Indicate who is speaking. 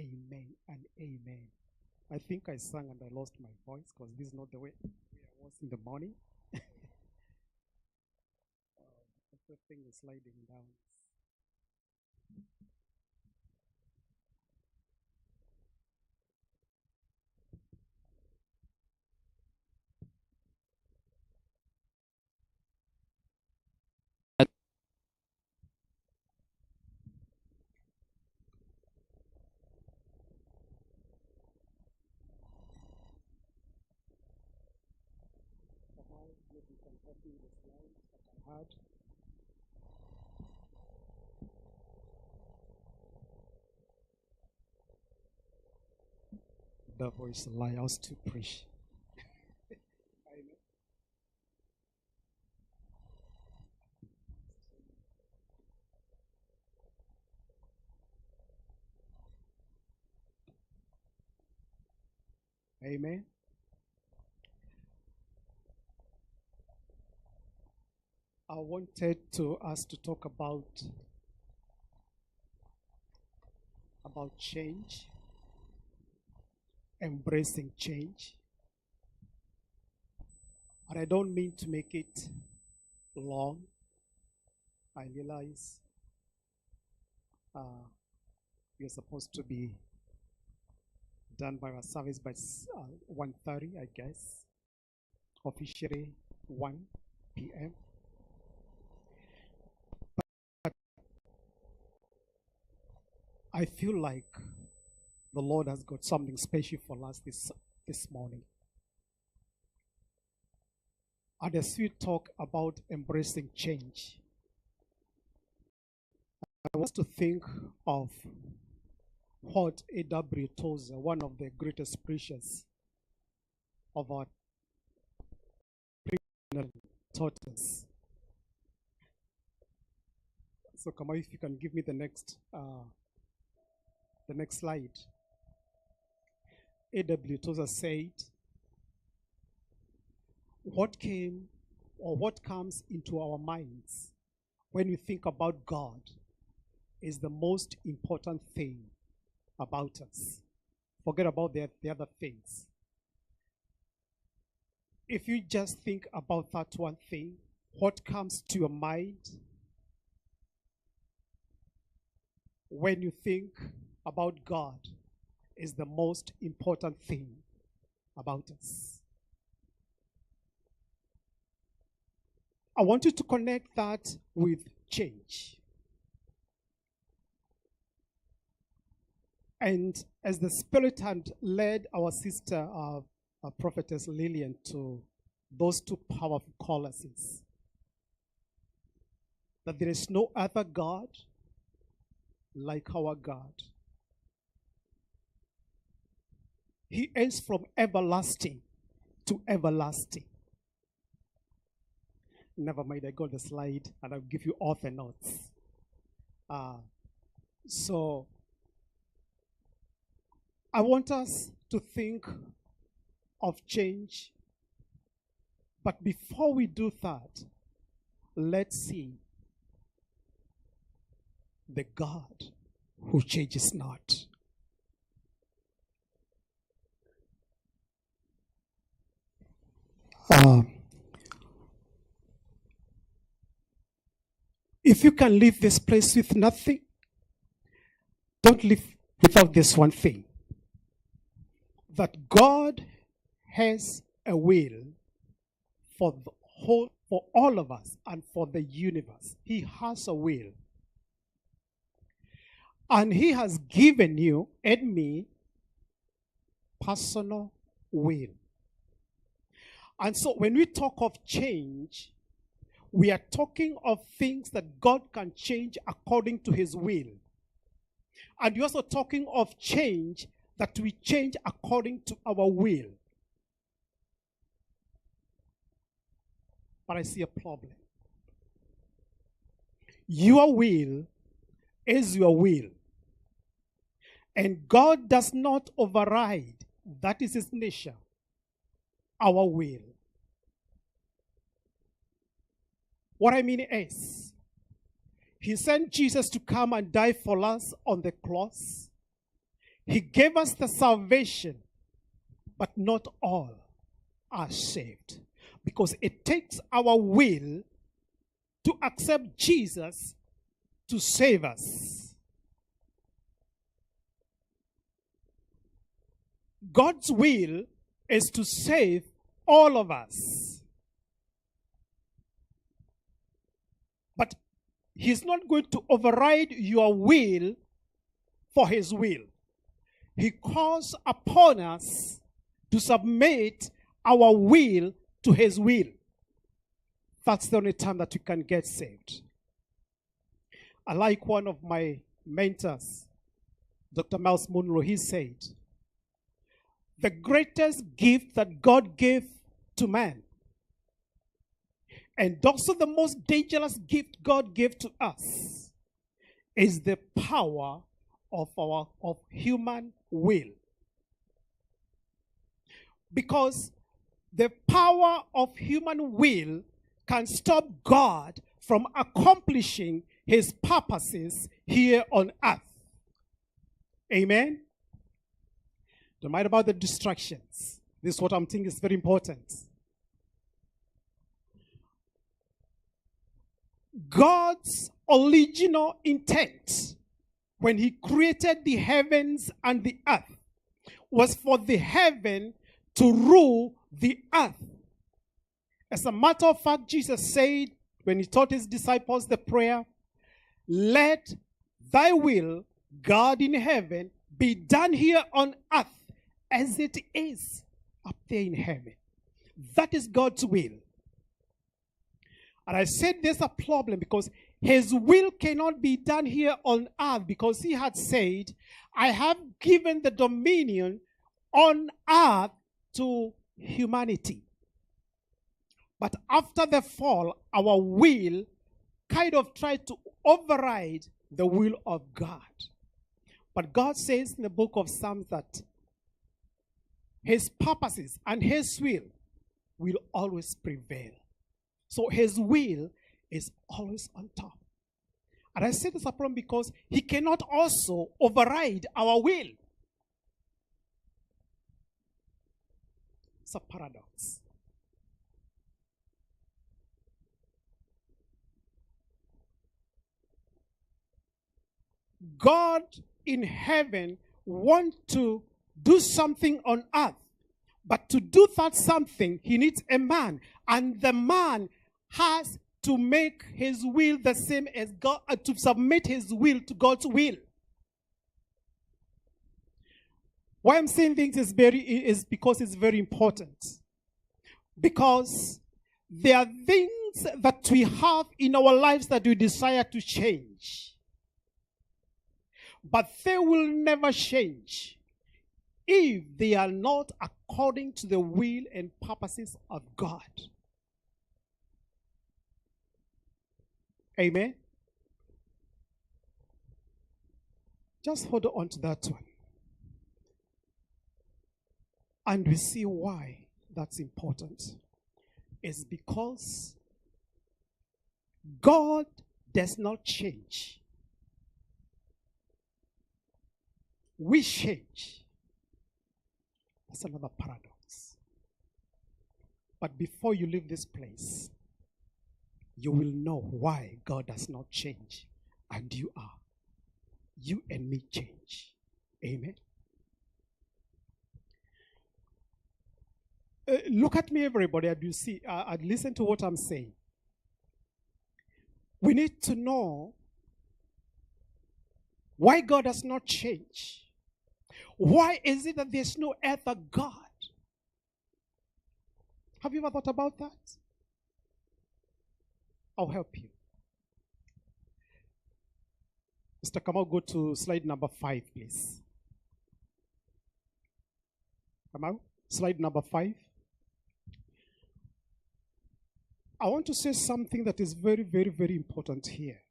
Speaker 1: amen and amen. I think I sang and I lost my voice because this is not the way I was in the morning. Everything is sliding down. Maybe you can help me with the slides that I had. The voice allows to preach. Amen. I wanted us to talk about change, embracing change. And I don't mean to make it long. I realize we're supposed to be done by our service by 1:30, I guess. Officially 1 p.m. But I feel like the Lord has got something special for us this morning. And as we talk about embracing change, I want to think of what A.W. Tozer, one of the greatest preachers of our preaching, taught us. So, Kama, if you can give me the next slide. A.W. Tozer said, what comes into our minds when we think about God is the most important thing about us. Forget about the other things. If you just think about that one thing, what comes to your mind when you think about God is the most important thing about us. I want you to connect that with change. And as the Spirit had led our sister, Prophetess Lillian, to those two powerful choruses, that there is no other God like our God. He is from everlasting to everlasting. Never mind, I got the slide and I'll give you all the notes. So I want us to think of change. But before we do that, let's see the God who changes not. If you can leave this place with nothing, don't leave without this one thing. That God has a will for all of us and for the universe. He has a will. And He has given you and me personal will. And so when we talk of change, we are talking of things that God can change according to His will. And we're also talking of change that we change according to our will. But I see a problem. Your will is your will. And God does not override, that is His nature, our will. What I mean is, He sent Jesus to come and die for us on the cross. He gave us the salvation, but not all are saved. Because it takes our will to accept Jesus to save us. God's will is to save all of us. But He's not going to override your will for His will. He calls upon us to submit our will to His will. That's the only time that we can get saved. I like one of my mentors, Dr. Miles Monroe. He said, the greatest gift that God gave to man, and also the most dangerous gift God gave to us, is the power of human will. Because the power of human will can stop God from accomplishing His purposes here on earth. Amen? Don't mind about the distractions. This is what I'm thinking is very important. God's original intent when He created the heavens and the earth was for the heaven to rule the earth. As a matter of fact, Jesus said when He taught His disciples the prayer, let thy will, God in heaven, be done here on earth as it is up there in heaven. That is God's will. And I said there's a problem because His will cannot be done here on earth because He had said, I have given the dominion on earth to humanity. But after the fall, our will kind of tried to override the will of God. But God says in the book of Psalms that His purposes and His will always prevail. So His will is always on top. And I say this a problem because He cannot also override our will. It's a paradox. God in heaven wants to do something on earth. But to do that something, He needs a man. And the man has to make his will the same as God, to submit his will to God's will. Why I'm saying things is because it's very important. Because there are things that we have in our lives that we desire to change. But they will never change if they are not according to the will and purposes of God. Amen? Just hold on to that one. And we see why that's important. It's because God does not change. We change. That's another paradox. But before you leave this place, you will know why God does not change. And you are. You and me change. Amen. Look at me, everybody, and you see, and listen to what I'm saying. We need to know why God does not change. Why is it that there's no other God? Have you ever thought about that? I'll help you. Mr. Kamal, go to slide number 5, please. Kamal, slide number 5. I want to say something that is very, very, very important here.